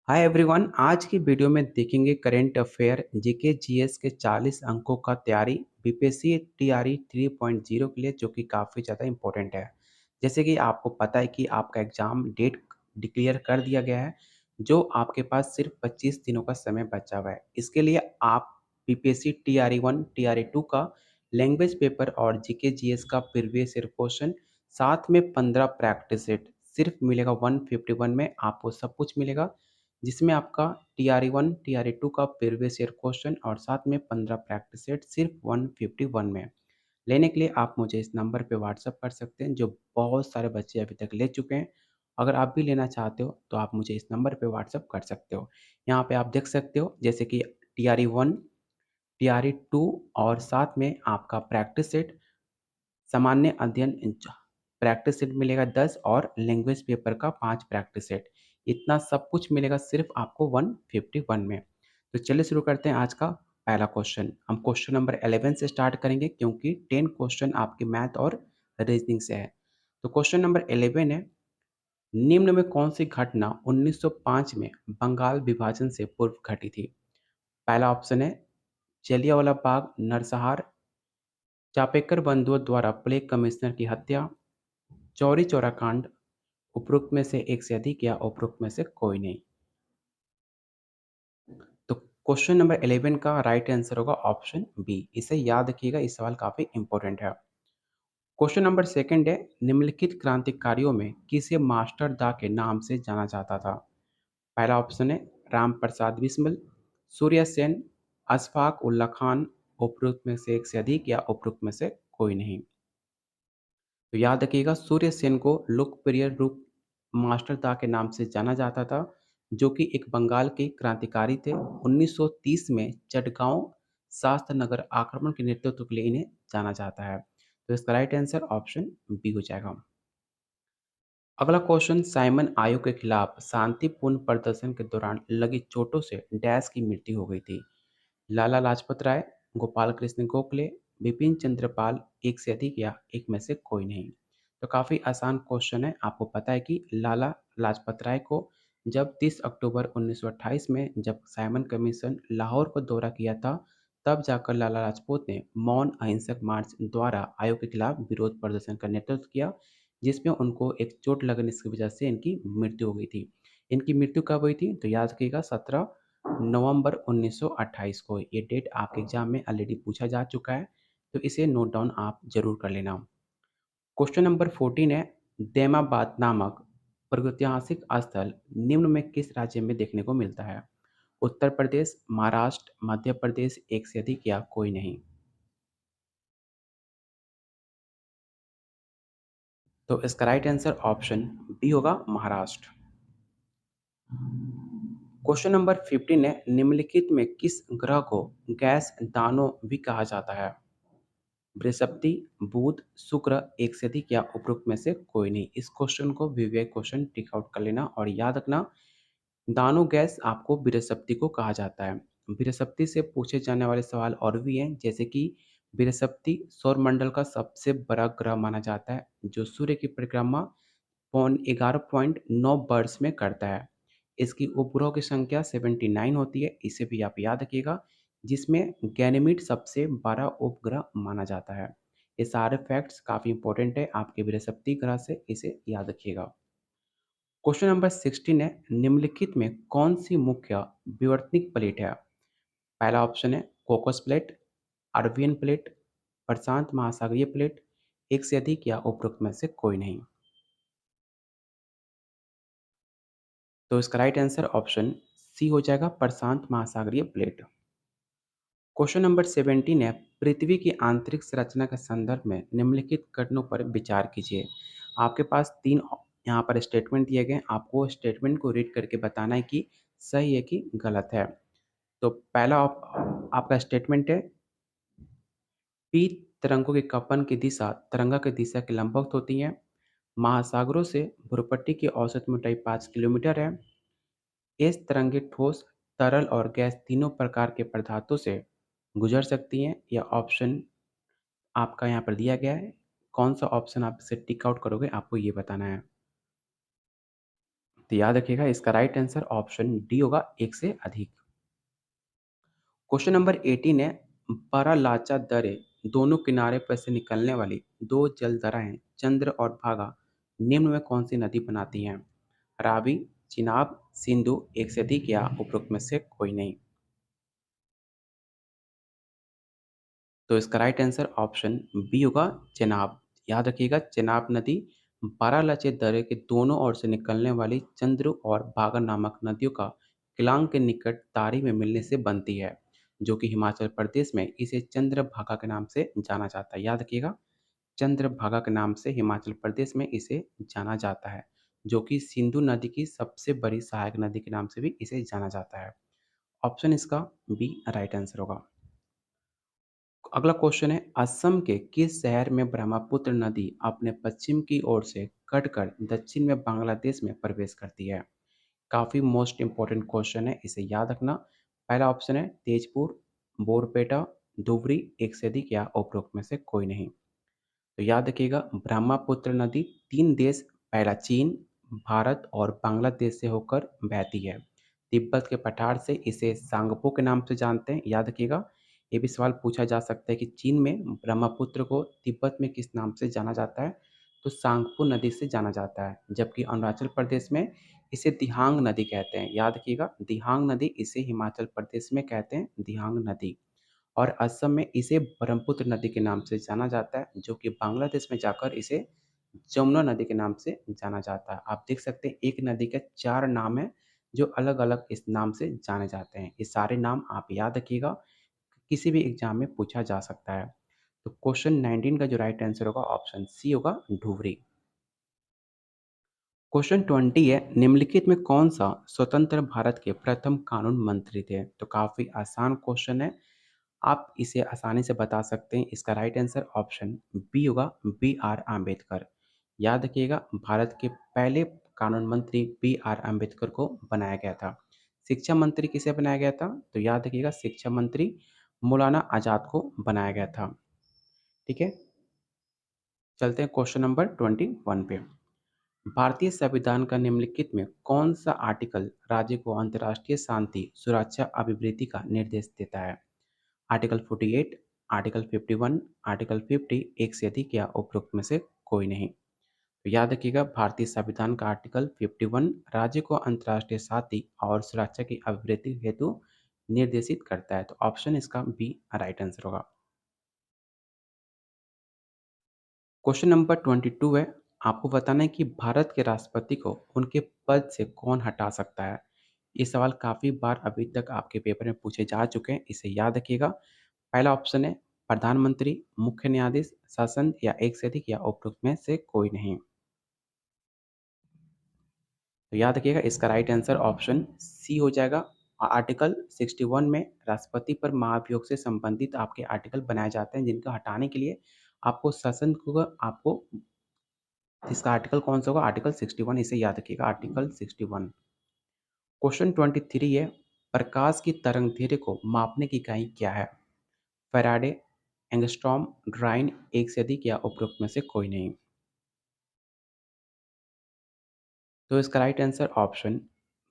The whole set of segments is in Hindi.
Hi everyone. आज की वीडियो में देखेंगे करंट अफेयर जीके जीएस के 40 अंकों का तैयारी बीपीएससी टीआरई 3.0 के लिए, जो कि काफ़ी ज़्यादा इम्पोर्टेंट है। जैसे कि आपको पता है कि आपका एग्ज़ाम डेट डिक्लेयर कर दिया गया है, जो आपके पास सिर्फ 25 दिनों का समय बचा हुआ है। इसके लिए आप बीपीएससी टीआरई 1 टीआरई 2 का लैंग्वेज पेपर और जीके जीएस का प्रीवियस ईयर क्वेश्चन, साथ में 15 प्रैक्टिस सेट सिर्फ मिलेगा 151 में। आपको सब कुछ मिलेगा, जिसमें आपका टीआरई 1 टीआरई 2 का प्रीवियस ईयर क्वेश्चन और साथ में 15 प्रैक्टिस सेट सिर्फ 151 में। लेने के लिए आप मुझे इस नंबर पे व्हाट्सअप कर सकते हैं, जो बहुत सारे बच्चे अभी तक ले चुके हैं। अगर आप भी लेना चाहते हो तो आप मुझे इस नंबर पे व्हाट्सअप कर सकते हो। यहाँ पे आप देख सकते हो जैसे कि टीआरई 1 टीआरई 2 और साथ में आपका प्रैक्टिस सेट, सामान्य अध्ययन प्रैक्टिस सेट मिलेगा 10 और लैंग्वेज पेपर का 5 प्रैक्टिस सेट। इतना सब कुछ मिलेगा सिर्फ आपको 151 में। तो चलिए शुरू करते हैं आज का पहला क्वेश्चन। हम क्वेश्चन नंबर 11 से स्टार्ट करेंगे, क्योंकि 10 क्वेश्चन आपके मैथ और रीजनिंग से है। तो क्वेश्चन नंबर 11 है, निम्न में कौन सी घटना 1905 में बंगाल विभाजन से पूर्व घटी थी? पहला ऑप्शन है जलियांवाला बाग नरसंहार, चापेकर बंधुओं द्वारा प्लेग कमिश्नर की हत्या, चौरी चौरा कांड, उपरोक्त में से एक से अधिक या उपरोक्त में से कोई नहीं। तो क्वेश्चन नंबर 11 का राइट आंसर होगा ऑप्शन बी। इसे याद रखिएगा, इस सवाल काफी इंपॉर्टेंट है। क्वेश्चन नंबर सेकंड है, निम्नलिखित क्रांतिकारियों में किसे मास्टर दा के नाम से जाना जाता था? पहला ऑप्शन है राम प्रसाद बिस्मिल, सूर्य सेन, अशफाक उल्ला खान, उपरोक्त में से एक से अधिक या उपरोक्त में से कोई नहीं। तो याद रखिएगा, सूर्य सेन को लोकप्रिय रूप मास्टर दा के नाम से जाना जाता था, जो कि एक बंगाल के क्रांतिकारी थे। 1930 में चटगांव शास्त्र नगर आक्रमण के नेतृत्व के लिए इन्हें जाना जाता है। तो इसका राइट आंसर ऑप्शन बी हो जाएगा। अगला क्वेश्चन, साइमन आयोग के खिलाफ शांतिपूर्ण प्रदर्शन के दौरान लगी चोटों से डैश की मृत्यु हो गई थी? लाला लाजपत राय, गोपाल कृष्ण गोखले, बिपिन चंद्र पाल, एक से अधिक या एक में से कोई नहीं। तो काफ़ी आसान क्वेश्चन है। आपको पता है कि लाला लाजपत राय को जब 30 अक्टूबर 1928 में जब साइमन कमीशन लाहौर को दौरा किया था, तब जाकर लाला लाजपत ने मौन अहिंसक मार्च द्वारा आयोग के खिलाफ विरोध प्रदर्शन का नेतृत्व किया, जिसमें उनको एक चोट लगने की वजह से इनकी मृत्यु हो गई थी। इनकी मृत्यु कब हुई थी? तो याद रखिएगा, 17 नवंबर 1928 को। ये डेट आपके एग्जाम में ऑलरेडी पूछा जा चुका है, तो इसे नोट डाउन आप जरूर कर लेना। क्वेश्चन नंबर 14 है, दैमाबाद नामक प्रागैतिहासिक स्थल निम्न में किस राज्य में देखने को मिलता है? उत्तर प्रदेश, महाराष्ट्र, मध्य प्रदेश, एक से अधिक या कोई नहीं। तो इसका राइट आंसर ऑप्शन बी होगा, महाराष्ट्र। क्वेश्चन नंबर 15 है, निम्नलिखित में किस ग्रह को गैस दानव भी कहा जाता है? बृहस्पति, बुध, शुक्र, एक से अधिक या उपरोक्त में से कोई नहीं। इस क्वेश्चन को विवेक क्वेश्चन टिक आउट कर लेना और याद रखना, दानो गैस आपको बृहस्पति को कहा जाता है। बृहस्पति से पूछे जाने वाले सवाल और भी हैं, जैसे कि बृहस्पति सौरमंडल का सबसे बड़ा ग्रह माना जाता है, जो सूर्य की परिक्रमा पौन 11.9 वर्ष में करता है। इसकी उपग्रहों की संख्या 79 होती है, इसे भी आप याद रखिएगा, जिसमें गैनीमीड सबसे बड़ा उपग्रह माना जाता है। ये सारे फैक्ट्स काफ़ी इंपॉर्टेंट है आपके बृहस्पति ग्रह से, इसे याद रखिएगा। क्वेश्चन नंबर 16 है, निम्नलिखित में कौन सी मुख्य विवर्तनिक प्लेट है? पहला ऑप्शन है कोकस प्लेट, अरबियन प्लेट, प्रशांत महासागरीय प्लेट, एक से अधिक या उपरोक्त में से कोई नहीं। तो इसका राइट आंसर ऑप्शन सी हो जाएगा, प्रशांत महासागरीय प्लेट। क्वेश्चन नंबर 17 है, पृथ्वी की आंतरिक संरचना के संदर्भ में निम्नलिखित कथनों पर विचार कीजिए। आपके पास तीन यहाँ पर स्टेटमेंट दिए गए, आपको स्टेटमेंट को रीड करके बताना है कि सही है कि गलत है। तो पहला आपका स्टेटमेंट है, पी तरंगों के कंपन की दिशा तरंगा की दिशा के लंबवत होती है। महासागरों से भूपट्टी की औसत मोटाई 5 किलोमीटर है। इस तरंगे ठोस, तरल और गैस तीनों प्रकार के पदार्थों से गुजर सकती हैं। यह ऑप्शन आपका यहाँ पर दिया गया है। कौन सा ऑप्शन आप इसे टिक आउट करोगे, आपको ये बताना है। तो याद रखिएगा इसका राइट आंसर ऑप्शन डी होगा, एक से अधिक। क्वेश्चन नंबर 18 है, बारालाचा दर्रे दोनों किनारे पर से निकलने वाली दो जलधाराएं चंद्र और भागा निम्न में कौन सी नदी बनाती हैं? रावी, चिनाब, सिंधु, एक से अधिक या उपरोक्त में से कोई नहीं। तो इसका राइट आंसर ऑप्शन बी होगा, चेनाब। याद रखिएगा चेनाब नदी बारालाचे दर्रे के दोनों ओर से निकलने वाली चंद्र और भागा नामक नदियों का किलांग के निकट तारी में मिलने से बनती है, जो कि हिमाचल प्रदेश में इसे चंद्रभागा के नाम से जाना जाता है। याद रखिएगा चंद्रभागा के नाम से हिमाचल प्रदेश में इसे जाना जाता है, जो कि सिंधु नदी की सबसे बड़ी सहायक नदी के नाम से भी इसे जाना जाता है। ऑप्शन इसका बी राइट आंसर होगा। अगला क्वेश्चन है, असम के किस शहर में ब्रह्मपुत्र नदी अपने पश्चिम की ओर से कटकर दक्षिण में बांग्लादेश में प्रवेश करती है? काफ़ी मोस्ट इंपॉर्टेंट क्वेश्चन है, इसे याद रखना। पहला ऑप्शन है तेजपुर, बोरपेटा, धुबरी, एक से अधिक या उपरोक्त में से कोई नहीं। तो याद रखिएगा ब्रह्मपुत्र नदी तीन देश, पहला चीन, भारत और बांग्लादेश से होकर बहती है। तिब्बत के पठार से इसे सांगपो के नाम से जानते हैं। याद रखिएगा ये भी सवाल पूछा जा सकता है कि चीन में ब्रह्मपुत्र को तिब्बत में किस नाम से जाना जाता है? तो सांगपो नदी से जाना जाता है, जबकि अरुणाचल प्रदेश में इसे दिहांग नदी कहते हैं। याद रखिएगा दिहांग नदी इसे हिमाचल प्रदेश में कहते हैं दिहांग नदी। और असम में इसे ब्रह्मपुत्र नदी के नाम से जाना जाता है, जो कि बांग्लादेश में जाकर इसे जमुना नदी के नाम से जाना जाता है। आप देख सकते हैं एक नदी के 4 नाम हैं, जो अलग-अलग इस नाम से जाने जाते हैं। ये सारे नाम आप याद रखिएगा, किसी भी एग्ज़ाम में पूछा जा सकता है। तो क्वेश्चन 19 का जो राइट आंसर होगा ऑप्शन सी होगा, धुबरी। क्वेश्चन 20 है, निम्नलिखित में कौन सा स्वतंत्र भारत के प्रथम कानून मंत्री थे? तो काफ़ी आसान क्वेश्चन है, आप इसे आसानी से बता सकते हैं। इसका राइट आंसर ऑप्शन बी होगा, बी आर आम्बेडकर। याद रखिएगा भारत के पहले कानून मंत्री बी आर आम्बेडकर को बनाया गया था। शिक्षा मंत्री किसे बनाया गया था? तो याद रखिएगा शिक्षा मंत्री मौलाना आज़ाद को बनाया गया था। ठीक है, चलते हैं क्वेश्चन नंबर 21 पे। भारतीय संविधान का निम्नलिखित में कौन सा आर्टिकल राज्य को अंतर्राष्ट्रीय शांति, सुरक्षा, अभिवृद्धि का निर्देश देता है? आर्टिकल 48, आर्टिकल 51, आर्टिकल 50, एक से अधिक या उपरोक्त में से कोई नहीं। तो याद रखिएगा भारतीय संविधान का आर्टिकल 51 राज्य को अंतर्राष्ट्रीय शांति और सुरक्षा की अभिवृद्धि हेतु निर्देशित करता है। तो ऑप्शन इसका बी राइट आंसर होगा। क्वेश्चन नंबर 22 है, आपको बताना है कि भारत के राष्ट्रपति को उनके पद से कौन हटा सकता है? ये सवाल काफ़ी बार अभी तक आपके पेपर में पूछे जा चुके हैं, इसे याद रखिएगा। पहला ऑप्शन है प्रधानमंत्री, मुख्य न्यायाधीश, शासन या एक से अधिक या उपरोक्त में से कोई नहीं। तो याद रखिएगा इसका राइट आंसर ऑप्शन सी हो जाएगा। आर्टिकल 61 में राष्ट्रपति पर महाभियोग से संबंधित आपके आर्टिकल बनाए जाते हैं, जिनका हटाने के लिए आपको शासन को आपको इसका आर्टिकल कौन सा होगा? आर्टिकल 61, इसे याद रखिएगा आर्टिकल 61। क्वेश्चन 23 है, प्रकाश की तरंग दैर्ध्य को मापने की इकाई क्या है? फैराडे, एंगस्ट्रॉम, ड्राइन, एक से अधिक या उपरोक्त में से कोई नहीं। तो इसका राइट आंसर ऑप्शन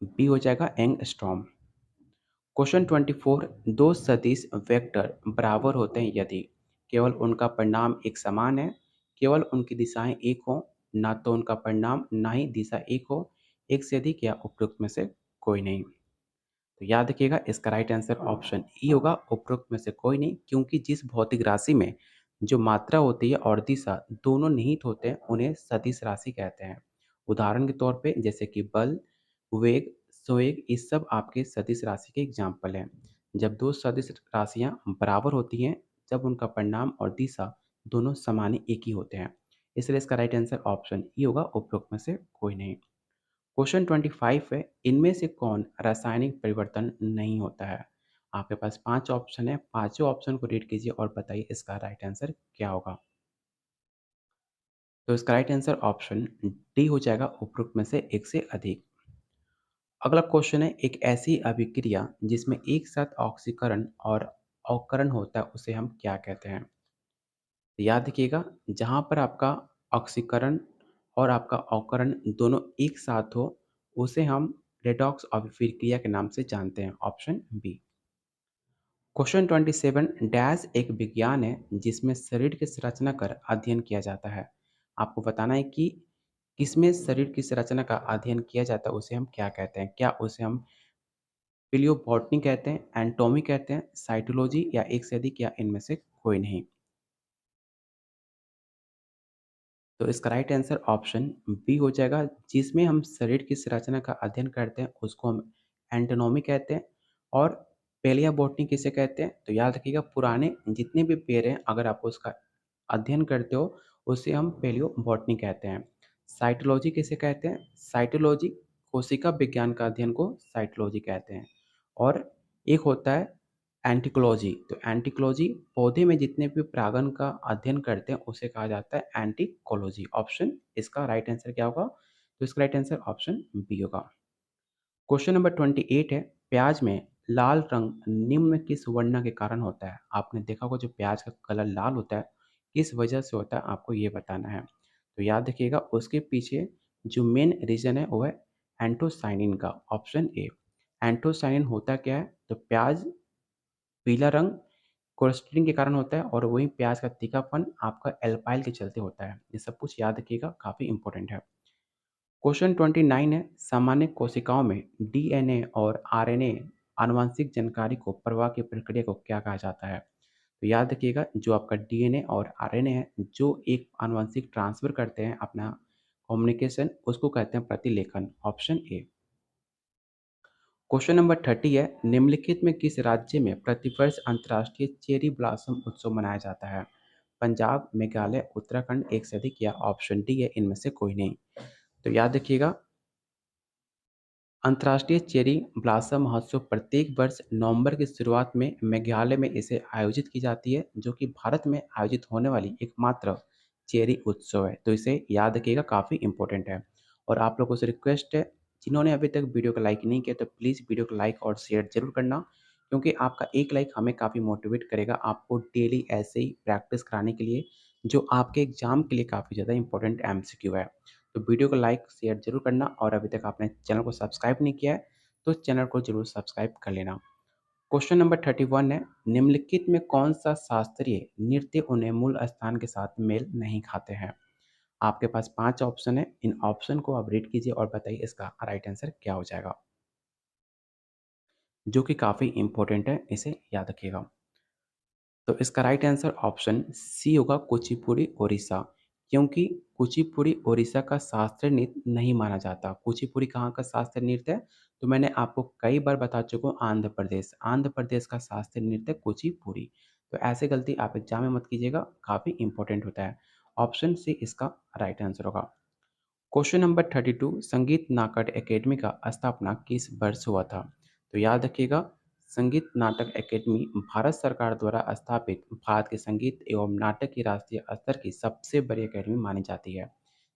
बी हो जाएगा, एंगस्ट्रॉम। क्वेश्चन 24, दो सदिश वेक्टर बराबर होते हैं यदि केवल उनका परिणाम एक समान है, केवल उनकी दिशाएं एक हो, ना तो उनका परिणाम ना ही दिशा एक हो, एक से अधिक या उपरोक्त में से कोई नहीं। तो याद रखिएगा इसका राइट आंसर ऑप्शन ई होगा, उपरोक्त में से कोई नहीं, क्योंकि जिस भौतिक राशि में जो मात्रा होती है और दिशा दोनों निहित होते हैं उन्हें सदिश राशि कहते हैं। उदाहरण के तौर पे जैसे कि बल, वेग, संवेग, ये सब आपके सदिश राशि के एग्जाम्पल हैं। जब दो सदिश राशियां बराबर होती हैं, जब उनका परिणाम और दिशा दोनों समान एक ही होते हैं, इसलिए इसका राइट आंसर ऑप्शन ई होगा, उपरोक्त में से कोई नहीं। क्वेश्चन 25 है, इनमें से कौन रासायनिक परिवर्तन नहीं होता है? आपके पास 5 ऑप्शन है, पाँचों ऑप्शन को रीड कीजिए और बताइए इसका राइट आंसर क्या होगा? तो इसका राइट आंसर ऑप्शन डी हो जाएगा, उपरोक्त में से एक से अधिक। अगला क्वेश्चन है, एक ऐसी अभिक्रिया जिसमें एक साथ ऑक्सीकरण और अवकरण होता है उसे हम क्या कहते हैं? तो याद रखिएगा जहाँ पर आपका ऑक्सीकरण और आपका अवकरण दोनों एक साथ हो, उसे हम रेडॉक्स अभिक्रिया के नाम से जानते हैं। Option B. क्वेश्चन 27 डैश एक विज्ञान है जिसमें शरीर की संरचना का अध्ययन किया जाता है। आपको बताना है कि किसमें शरीर की संरचना का अध्ययन किया जाता है, उसे हम क्या कहते हैं? क्या उसे हम पिलियोबॉटनी कहते हैं, एनाटॉमी कहते हैं, साइटोलॉजी या एक से अधिक या इनमें से कोई नहीं? तो इसका राइट आंसर ऑप्शन बी हो जाएगा। जिसमें हम शरीर की संरचना का अध्ययन करते हैं उसको हम एंटोनॉमी कहते हैं। और पेलिया किसे कहते हैं? तो याद रखिएगा, पुराने जितने भी पेड़ हैं अगर आप उसका अध्ययन करते हो उसे हम पेलियो कहते हैं। साइटोलॉजी किसे कहते हैं? साइटोलॉजी कोशिका विज्ञान का अध्ययन को साइटोलॉजी कहते हैं। और एक होता है एंटिकोलॉजी। तो एंटिकोलॉजी पौधे में जितने भी परागण का अध्ययन करते हैं उसे कहा जाता है एंटिकोलॉजी। ऑप्शन इसका राइट आंसर क्या होगा? तो इसका राइट आंसर ऑप्शन बी होगा। क्वेश्चन नंबर 28 है, प्याज में लाल रंग निम्न में किस वर्ण के कारण होता है? आपने देखा होगा जो प्याज का कलर लाल होता है किस वजह से होता है, आपको ये बताना है। तो याद रखिएगा उसके पीछे जो मेन रीजन है वो है एंथोसाइनिन का। Option A. एंथोसाइनिन होता क्या है? तो प्याज पीला रंग कोलेस्ट्रीन के कारण होता है और वहीं प्याज का तीखापन आपका एल्पाइल के चलते होता है। ये सब कुछ याद रखिएगा, काफ़ी इंपॉर्टेंट है। क्वेश्चन 29 है, सामान्य कोशिकाओं में डीएनए और आरएनए आनुवंशिक जानकारी को प्रवाह की प्रक्रिया को क्या कहा जाता है? तो याद रखिएगा जो आपका डीएनए और आरएनए है जो एक आनुवंशिक ट्रांसफर करते हैं अपना कम्युनिकेशन, उसको कहते हैं प्रतिलेखन। Option A. क्वेश्चन नंबर 30 है, निम्नलिखित में किस राज्य में प्रतिवर्ष अंतर्राष्ट्रीय चेरी ब्लॉसम उत्सव मनाया जाता है? पंजाब, मेघालय, उत्तराखंड, एक से अधिक या ऑप्शन डी है इनमें से कोई नहीं? तो याद रखिएगा अंतर्राष्ट्रीय चेरी ब्लॉसम महोत्सव प्रत्येक वर्ष नवंबर की शुरुआत में मेघालय में इसे आयोजित की जाती है, जो कि भारत में आयोजित होने वाली एकमात्र चेरी उत्सव है। तो इसे याद रखिएगा, काफ़ी इंपॉर्टेंट है। और आप लोगों से रिक्वेस्ट है, जिन्होंने अभी तक वीडियो को लाइक नहीं किया तो प्लीज़ वीडियो को लाइक और शेयर जरूर करना, क्योंकि आपका एक लाइक हमें काफ़ी मोटिवेट करेगा आपको डेली ऐसे ही प्रैक्टिस कराने के लिए, जो आपके एग्जाम के लिए काफ़ी ज़्यादा इंपॉर्टेंट एमसीक्यू है। तो वीडियो को लाइक शेयर जरूर करना और अभी तक आपने चैनल को सब्सक्राइब नहीं किया है तो चैनल को जरूर सब्सक्राइब कर लेना। क्वेश्चन नंबर 31 है, निम्नलिखित में कौन सा शास्त्रीय नृत्य उन्हें मूल स्थान के साथ मेल नहीं खाते हैं? आपके पास 5 ऑप्शन है, इन ऑप्शन को आप रीड कीजिए और बताइए इसका राइट आंसर क्या हो जाएगा, जो कि काफ़ी इंपॉर्टेंट है, इसे याद रखिएगा। तो इसका राइट आंसर ऑप्शन सी होगा, कुचिपुड़ी ओडिशा। क्योंकि कुचिपुड़ी ओडिशा का शास्त्रीय नृत्य नहीं माना जाता। कुचिपुड़ी कहाँ का शास्त्रीय नृत्य है? तो मैंने आपको कई बार बता चुका हूँ, आंध्र प्रदेश। आंध्र प्रदेश का शास्त्रीय नृत्य कुचिपुड़ी। तो ऐसे गलती आप एग्जाम में मत कीजिएगा, काफ़ी इंपॉर्टेंट होता है। ऑप्शन सी इसका राइट आंसर होगा। क्वेश्चन नंबर 32, संगीत नाटक एकेडमी का स्थापना किस वर्ष हुआ था? तो याद रखिएगा संगीत नाटक एकेडमी भारत सरकार द्वारा स्थापित भारत के संगीत एवं नाटक की राष्ट्रीय स्तर की सबसे बड़ी एकेडमी मानी जाती है,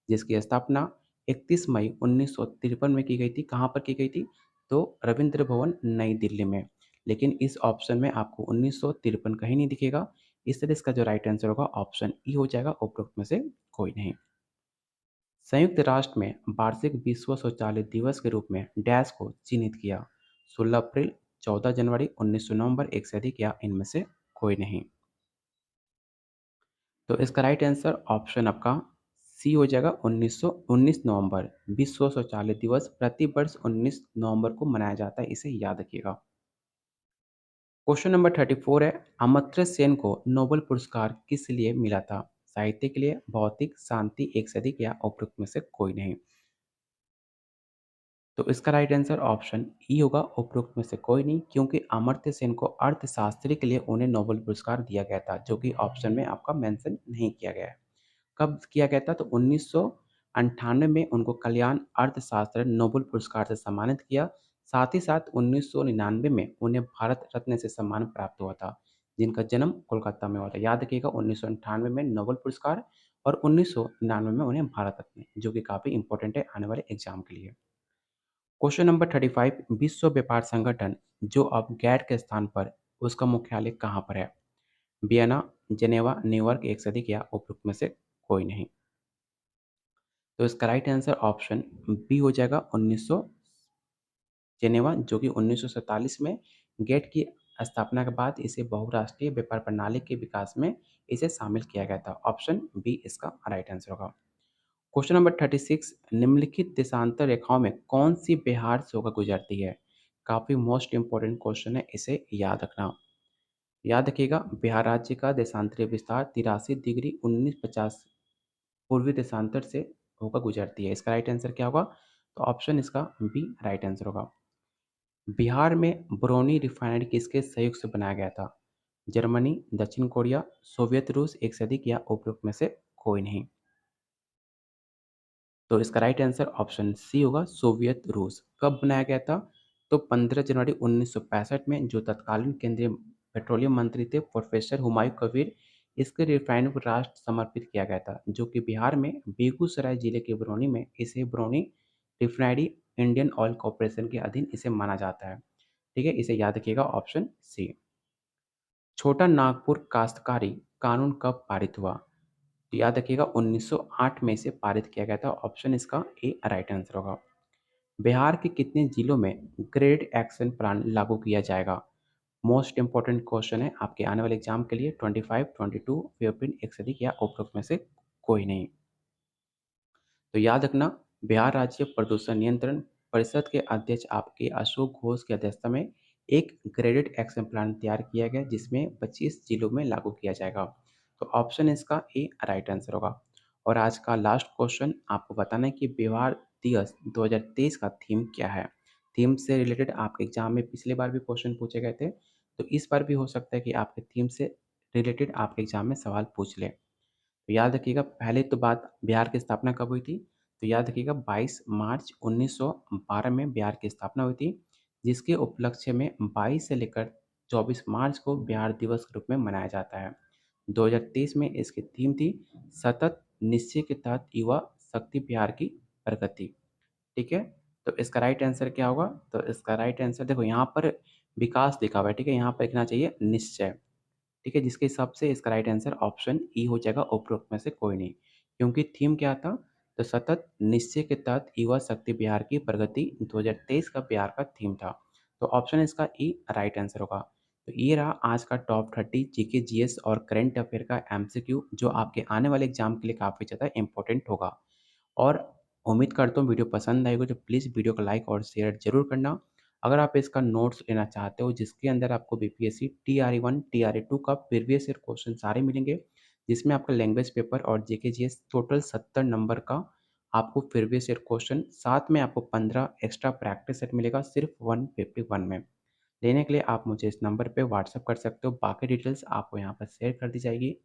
जिसकी स्थापना 31 मई 1953 में की गई थी। कहाँ पर की गई थी? तो रविंद्र भवन नई दिल्ली में। लेकिन इस ऑप्शन में आपको 1953 कहीं नहीं दिखेगा, इसलिए इसका जो राइट आंसर होगा ऑप्शन ई हो जाएगा, उपरोक्त में से कोई नहीं। संयुक्त राष्ट्र में वार्षिक विश्व शौचालय दिवस के रूप में डैश को चिन्हित किया? 16 अप्रैल, 14 जनवरी, 19 नवंबर, एक से अधिक या इनमें से कोई नहीं? तो इसका राइट आंसर ऑप्शन आपका सी हो जाएगा, 19 नवंबर। विश्व शौचालय दिवस प्रति वर्ष 19 नवंबर को मनाया जाता है, इसे याद रखिएगा। क्वेश्चन नंबर 34 है, अमर्त्य सेन को नोबेल पुरस्कार किस लिए मिला था? साहित्य के लिए, भौतिक, शांति, एक से अधिक या उपरोक्त में से कोई नहीं? तो इसका राइट आंसर ऑप्शन ई होगा, उपरोक्त में से कोई नहीं, क्योंकि अमर्त्य सेन को अर्थशास्त्री के लिए उन्हें नोबेल पुरस्कार दिया गया था, जो कि ऑप्शन में आपका मेंशन नहीं किया गया है। कब किया गया था? तो 1998 में उनको कल्याण अर्थशास्त्र नोबेल पुरस्कार से सम्मानित किया। साथ ही साथ 1999 में उन्हें भारत रत्न से सम्मान प्राप्त हुआ था, जिनका जन्म कोलकाता में हुआ था। याद रखिएगा 1998 में नोबेल पुरस्कार और 1999 में उन्हें भारत रत्न, जो कि काफ़ी इंपॉर्टेंट है आने वाले एग्जाम के लिए। क्वेश्चन नंबर 35, विश्व व्यापार संगठन जो अब गैट के स्थान पर उसका मुख्यालय कहाँ पर है? वियना, जेनेवा, न्यूयॉर्क, एक से अधिक या उपरोक्त में से कोई नहीं? तो इसका राइट आंसर ऑप्शन बी हो जाएगा 1900 जेनेवा, जो कि 1947 में गेट की स्थापना के बाद इसे बहुराष्ट्रीय व्यापार प्रणाली के विकास में इसे शामिल किया गया था। ऑप्शन बी इसका राइट आंसर होगा। क्वेश्चन नंबर 36, निम्नलिखित देशांतर रेखाओं में कौन सी बिहार से होकर गुजरती है? काफ़ी मोस्ट इंपॉर्टेंट क्वेश्चन है, इसे याद रखना। याद रखिएगा, बिहार राज्य का देशांतरीय विस्तार 83 डिग्री 1950 पूर्वी देशांतर से होकर गुजरती है। इसका राइट आंसर क्या होगा? तो ऑप्शन इसका बी राइट आंसर होगा। बिहार में बरौनी रिफाइनरी किसके सहयोग से बनाया गया था? जर्मनी, दक्षिण कोरिया, सोवियत रूस, एक से अधिक या उपरोक्त में से कोई नहीं। तो इसका राइट आंसर ऑप्शन सी होगा, सोवियत रूस। कब बनाया गया था? तो 15 जनवरी 1965 में जो तत्कालीन केंद्रीय पेट्रोलियम मंत्री थे प्रोफेसर हुमायूं कबीर, इसके रिफाइनरी को राष्ट्र समर्पित किया गया था, जो कि बिहार में बेगूसराय जिले के बरौनी में इसे Barauni refinery Indian oil corporation के अधीन इसे माना जाता है। ठीक है, इसे याद रखिएगा, ऑप्शन सी। छोटा नागपुर काश्तकारी कानून कब पारित हुआ? तो याद रखिएगा 1908 में इसे पारित किया गया था। ऑप्शन इसका ए राइट आंसर होगा। बिहार के कितने जिलों में ग्रेड एक्शन प्लान लागू किया जाएगा? मोस्ट इंपॉर्टेंट क्वेश्चन है आपके आने वाले एग्जाम के लिए। 25, 22, 15, एक से अधिक या उपरोक्त में से कोई नहीं। तो याद रखना, बिहार राज्य प्रदूषण नियंत्रण परिषद के अध्यक्ष आपके अशोक घोष की अध्यक्षता में एक ग्रेडेड एक्शन प्लान तैयार किया गया, जिसमें 25 जिलों में लागू किया जाएगा। तो ऑप्शन इसका ए राइट आंसर होगा। और आज का लास्ट क्वेश्चन आपको बताना है कि बिहार दिवस 2023 का थीम क्या है। थीम से रिलेटेड आपके एग्जाम में पिछले बार भी क्वेश्चन पूछे गए थे, तो इस बार भी हो सकता है कि आपके थीम से रिलेटेड आपके एग्जाम में सवाल पूछ ले। तो याद रखिएगा, पहले तो बात बिहार की स्थापना कब हुई थी? तो याद रखिएगा 22 मार्च 1912 में बिहार की स्थापना हुई थी, जिसके उपलक्ष्य में 22 से लेकर 24 मार्च को बिहार दिवस के रूप में मनाया जाता है। 2023 में इसकी थीम थी सतत निश्चय के तहत युवा शक्ति बिहार की प्रगति। ठीक है, तो इसका राइट आंसर क्या होगा? तो इसका राइट आंसर देखो यहाँ पर विकास लिखा हुआ है, ठीक है, यहाँ पर लिखना चाहिए निश्चय। ठीक है, जिसके हिसाब से इसका राइट आंसर ऑप्शन ई हो जाएगा, उपरोक्त में से कोई नहीं। क्योंकि थीम क्या था? तो सतत निश्चय के तहत युवा शक्ति बिहार की प्रगति 2023 का बिहार का थीम था। तो ऑप्शन इसका ई राइट आंसर होगा। तो ये रहा आज का टॉप 30 जीके जीएस और करंट अफेयर का एमसीक्यू, जो आपके आने वाले एग्जाम के लिए काफ़ी ज़्यादा इंपॉर्टेंट होगा। और उम्मीद करता हूँ वीडियो पसंद आएगी, तो प्लीज़ वीडियो को लाइक और शेयर ज़रूर करना। अगर आप इसका नोट्स लेना चाहते हो, जिसके अंदर आपको बीपीएससी टीआरई 1 टीआरई 2 का प्रीवियस ईयर क्वेश्चन सारे मिलेंगे, जिसमें आपका लैंग्वेज पेपर और जीके जीएस टोटल 70 नंबर का आपको प्रीवियस ईयर क्वेश्चन, साथ में आपको 15 एक्स्ट्रा प्रैक्टिस सेट मिलेगा सिर्फ 151 में। लेने के लिए आप मुझे इस नंबर पे व्हाट्सअप कर सकते हो, बाकी डिटेल्स आपको यहाँ पर शेयर कर दी जाएगी।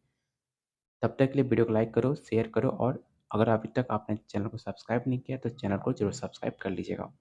तब तक के लिए वीडियो को लाइक करो, शेयर करो, और अगर अभी तक आपने चैनल को सब्सक्राइब नहीं किया तो चैनल को जरूर सब्सक्राइब कर लीजिएगा।